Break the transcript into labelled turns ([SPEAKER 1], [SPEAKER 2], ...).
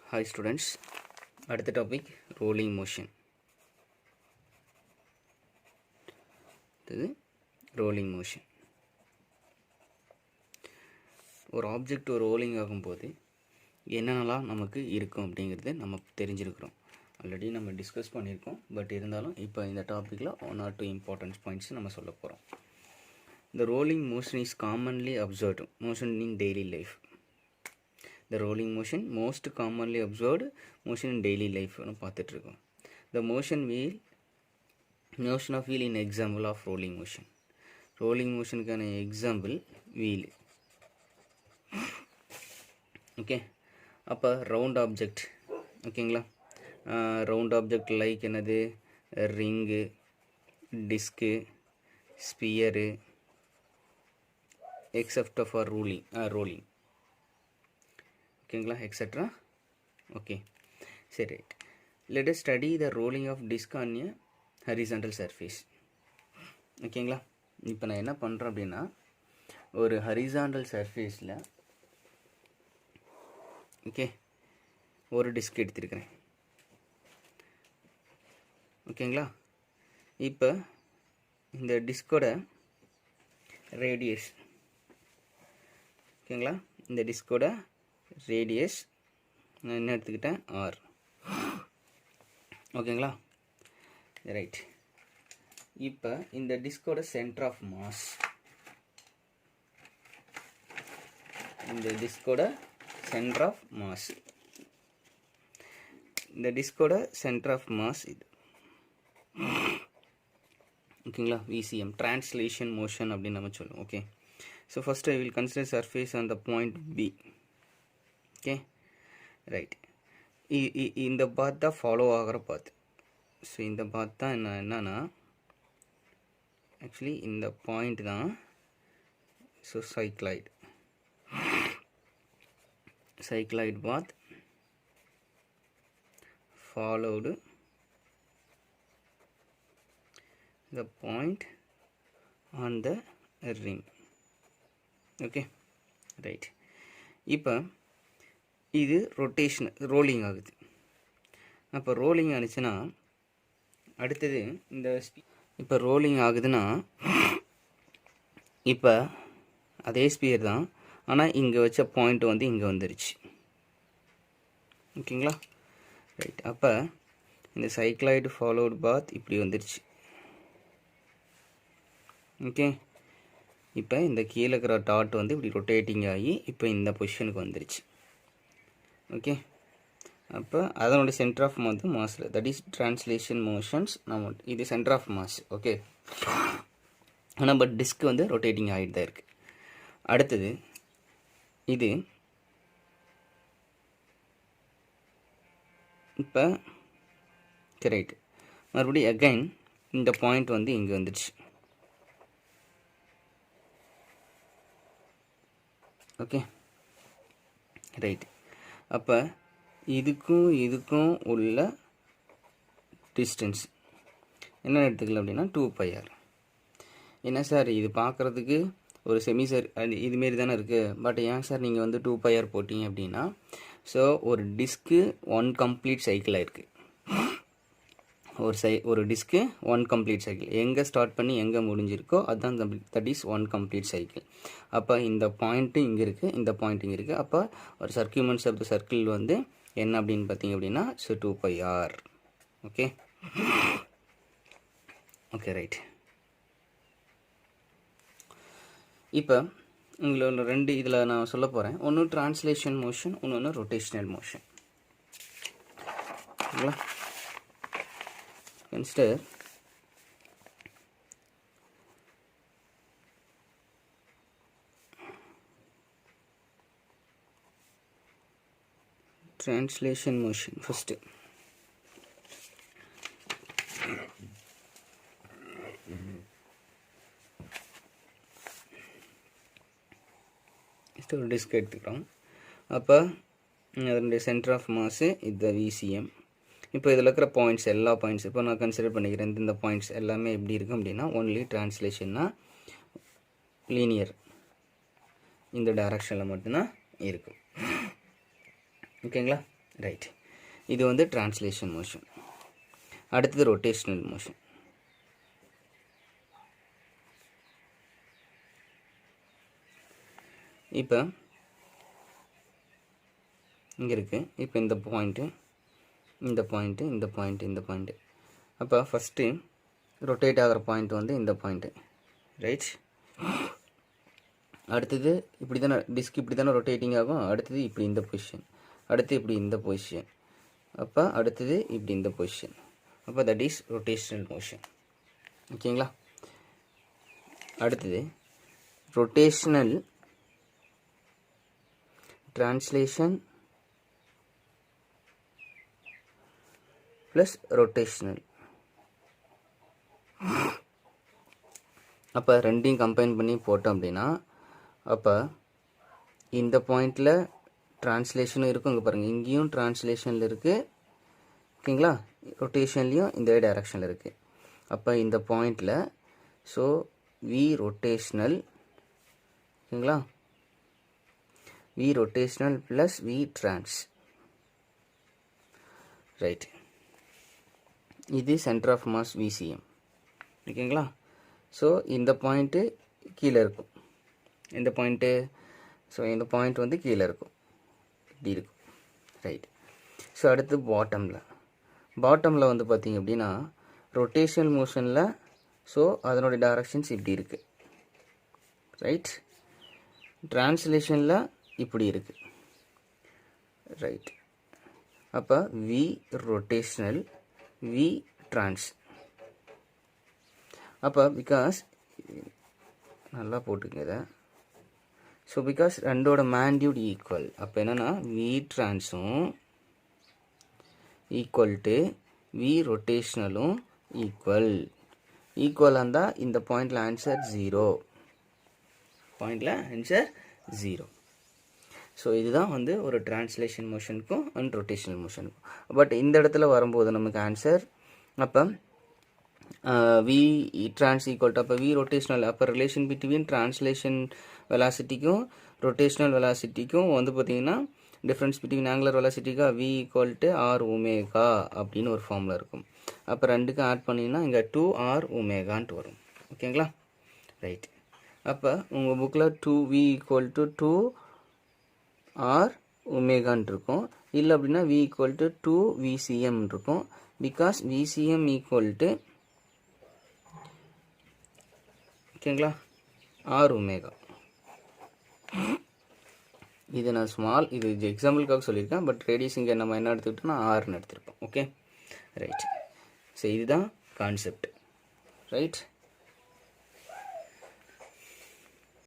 [SPEAKER 1] Hi students, அடுத்த topic rolling motion. இது rolling motion. ஒரு ஆப்ஜெக்ட் ஒரு ரோலிங் ஆகும்போது என்னென்னலாம் நமக்கு இருக்கும் அப்படிங்கிறது நம்ம தெரிஞ்சிருக்கிறோம். ஆல்ரெடி நம்ம டிஸ்கஸ் பண்ணியிருக்கோம். பட் இருந்தாலும் இப்போ இந்த டாப்பிக்கில் 1 or 2 இம்பார்ட்டன்ட் பாயிண்ட்ஸ் நம்ம சொல்ல போகிறோம். The rolling motion is commonly observed motion in daily life. The rolling motion most commonly observed motion in daily life பார்த்துட்டு இருக்கோம். The motion of wheel in example of rolling motion. Rolling motionக்கான example wheel. Okay, அப்போ round object. ஓகேங்களா, round object like என்னது, ring, disc, sphere, except for rolling. ஓகேங்களா, etcetera. Okay, சரி, right. Let us study the rolling of disc on a horizontal surface. ஓகேங்களா, இப்போ நான் என்ன பண்ணுறேன் அப்படின்னா, ஒரு ஹரிசாண்டல் சர்ஃபேஸில் ஓகே ஒரு டிஸ்க் எடுத்துருக்கிறேன். ஓகேங்களா, இப்போ இந்த டிஸ்கோட ரேடியஸ், ஓகேங்களா, இந்த டிஸ்கோட ரேடியஸ் நான் என்ன எடுத்துக்கிட்டேன், ஆர். ஓகேங்களா, ரைட். இப்போ இந்த டிஸ்கோட சென்டர் ஆஃப் மாஸ், இந்த டிஸ்கோட சென்டர் ஆஃப் மாஸ், இந்த டிஸ்கோட சென்டர் ஆஃப் மாஸ் இது. ஓகேங்களா, விசிஎம், டிரான்ஸ்லேஷன் மோஷன் அப்படின்னு நம்ம சொல்லுவோம். Okay, so first I will consider surface on the point B. Okay, right. இந்த பாத் தான் ஃபாலோ ஆகிற பாத். ஸோ இந்த பாத் தான் என்னன்னா ஆக்சுவலி இந்த பாயிண்ட் தான். So cycloid path followed the point on the rim. Okay, right. இப்போ இது ரொட்டேஷன், ரோலிங் ஆகுது. அப்போ ரோலிங் ஆனிச்சுன்னா அடுத்தது இந்த இப்போ ரோலிங் ஆகுதுன்னா இப்போ அதே ஸ்பியர் தான், ஆனால் இங்கே வச்ச பாயிண்ட் வந்து இங்கே வந்துருச்சு. ஓகேங்களா, ரைட். அப்போ இந்த சைக்ளாய்டு ஃபாலோடு பாத் இப்படி வந்துருச்சு. ஓகே, இப்போ இந்த கீழே இருக்கிற டாட் வந்து இப்படி ரொட்டேட்டிங் ஆகி இப்போ இந்த பொசிஷனுக்கு வந்துருச்சு. ஓகே, அப்போ அதனுடைய சென்டர் ஆஃப் வந்து மாஸில், தட் இஸ் டிரான்ஸ்லேஷன் மோஷன்ஸ். நம்ம இது சென்டர் ஆஃப் மாஸ். ஓகே, ஆனால் பட் டிஸ்க் வந்து ரொட்டேட்டிங் ஆகிட்டு தான் இருக்குது. அடுத்தது இது இப்போ ரைட்டு, மறுபடியும் அகைன் இந்த பாயிண்ட் வந்து இங்கே வந்துடுச்சு. Okay, right. அப்போ இதுக்கும் உள்ள டிஸ்டன்ஸ் என்ன எடுத்துக்கலாம் அப்படின்னா 2πr. என்ன சார் இது பார்க்குறதுக்கு ஒரு செமிசர் இதுமாரி தானே இருக்குது, பட் ஏன் சார் நீங்கள் வந்து 2πr போட்டிங்க அப்படின்னா, ஸோ ஒரு டிஸ்க்கு 1 கம்ப்ளீட் சைக்கிள் ஆயிருக்கு. ஒரு டிஸ்க்கு 1 கம்ப்ளீட் சைக்கிள், எங்கே ஸ்டார்ட் பண்ணி எங்கே முடிஞ்சிருக்கோ அதுதான் தட் இஸ் 1 கம்ப்ளீட் சைக்கிள். அப்போ இந்த பாயிண்ட்டு இங்கே இருக்குது, இந்த பாயிண்ட் இங்கே இருக்குது. அப்போ ஒரு சர்க்கியூமெண்ட்ஸ் ஆஃப் த சர்க்கிள் வந்து என்ன அப்படின்னு பார்த்தீங்க அப்படின்னா, so 2πr. Okay, okay, right. இப்போ உங்களோட ரெண்டு இதில் நான் சொல்ல போகிறேன். ஒன்று டிரான்ஸ்லேஷன் மோஷன், ஒன்று ரொட்டேஷனல் மோஷன். ஓகேங்களா, consider translation motion first. ஒரு டிஸ்க் எடுத்துக்கிறோம். அப்போ அதனுடைய சென்டர் ஆஃப் மாஸு இது விசிஎம். இப்போ இதில் இருக்கிற பாயிண்ட்ஸ், எல்லா பாயிண்ட்ஸ் இப்போ நான் கன்சிடர் பண்ணிக்கிறேன். இந்த பாயிண்ட்ஸ் எல்லாமே எப்படி இருக்கும் அப்படின்னா, ஒன்லி டிரான்ஸ்லேஷன்னா லீனியர், இந்த டைரக்ஷனில் மட்டும்தான் இருக்கும். ஓகேங்களா, ரைட். இது வந்து ட்ரான்ஸ்லேஷன் மோஷன். அடுத்தது ரொட்டேஷ்னல் மோஷன். இப்போ இங்கே இருக்குது. இப்போ இந்த பாயிண்ட்டு, இந்த பாயிண்ட்டு, இந்த பாயிண்ட்டு, இந்த பாயிண்ட்டு. அப்போ ஃபஸ்ட்டு ரொட்டேட் ஆகிற பாயிண்ட் வந்து இந்த பாயிண்ட்டு, ரைட். அடுத்தது இப்படி தானே டிஸ்க் இப்படி தானே ரொட்டேட்டிங் ஆகும். அடுத்தது இப்படி இந்த பொசிஷன், அடுத்து இப்படி இந்த பொசிஷன், அப்போ அடுத்தது இப்படி இந்த பொசிஷன். அப்போ தட் இஸ் ரொட்டேஷனல் மோஷன். ஓகேங்களா. அடுத்தது ரொட்டேஷனல் ட்ரான்ஸ்லேஷன் ப்ளஸ் ரொட்டேஷனல். அப்போ ரெண்டையும் கம்பைன் பண்ணி போட்டோம் அப்படின்னா, அப்போ இந்த பாயிண்டில் ட்ரான்ஸ்லேஷனும் இருக்கும். இங்கே பாருங்கள், இங்கேயும் ட்ரான்ஸ்லேஷனில் இருக்குது. ஓகேங்களா. ரொட்டேஷன்லேயும் இந்த டைரக்ஷனில் இருக்குது. அப்போ இந்த பாயிண்டில் ஸோ வி ரொட்டேஷ்னல், ஓகேங்களா, v rotational plus v trans, right. இது சென்டர் ஆஃப் மாஸ் விசிஎம். ஓகேங்களா. ஸோ இந்த பாயிண்ட்டு கீழே இருக்கும். இந்த பாயிண்ட்டு, ஸோ இந்த பாயிண்ட் வந்து கீழே இருக்கும், இப்படி இருக்கும், ரைட். ஸோ அடுத்து பாட்டமில் வந்து பார்த்திங்க அப்படின்னா ரொட்டேஷனல் மோஷனில் ஸோ அதனுடைய டைரக்ஷன்ஸ் இப்படி இருக்குது, ரைட். ட்ரான்ஸ்லேஷனில் இப்படி இருக்குது, ரைட். அப்போ வி ரொட்டேஷனல், வி ட்ரான்ஸ். அப்போ பிகாஸ் நல்லா போட்டுக்கங்க இதை. ஸோ பிகாஸ் ரெண்டோட மேக்னிட்யூட் ஈக்குவல். அப்போ என்னென்னா வி ட்ரான்ஸும் ஈக்குவல் டு வி ரொட்டேஷ்னலும் ஈக்குவலாக இருந்தால் இந்த பாயிண்டில் ஆன்சர் 0. ஸோ இதுதான் வந்து ஒரு ட்ரான்ஸ்லேஷன் மோஷனுக்கும் அண்ட் ரொட்டேஷனல் மோஷனுக்கும். பட் இந்த இடத்துல வரும்போது நமக்கு ஆன்சர் அப்போ வி ட்ரான்ஸ் ஈக்குவல் டு, அப்போ வி ரொட்டேஷ்னல், அப்போ ரிலேஷன் பிட்வீன் ட்ரான்ஸ்லேஷன் வெலாசிட்டிக்கும் ரொட்டேஷ்னல் வெலாசிட்டிக்கும் வந்து பார்த்திங்கன்னா டிஃப்ரென்ஸ் பிட்வீன் ஆங்குலர் வெலாசிட்டிக்கா v equal to r omega அப்படின்னு ஒரு ஃபார்மில் இருக்கும். அப்போ ரெண்டுக்கும் ஆட் பண்ணிங்கன்னா இங்கே 2r ஒமேகான்ட்டு வரும். ஓகேங்களா, ரைட். அப்போ உங்கள் புக்கில் 2v ஈக்குவல் டு 2r ஒமேகான்ட்டு இருக்கும். இல்லை அப்படின்னா v ஈக்குவல் டு 2vcm இருக்கும். பிகாஸ் vcm ஈக்குவல் டு, ஓகேங்களா, r ஒமேகா. இது நான் ஸ்மால், இது எக்ஸாம்பிளுக்காக சொல்லியிருக்கேன். பட் ரேடியஸ் இங்கே நம்ம என்ன எடுத்துக்கிட்டோம்னா ஆர்னு எடுத்திருப்போம். Okay, right. ஸோ இதுதான் கான்செப்ட், ரைட்.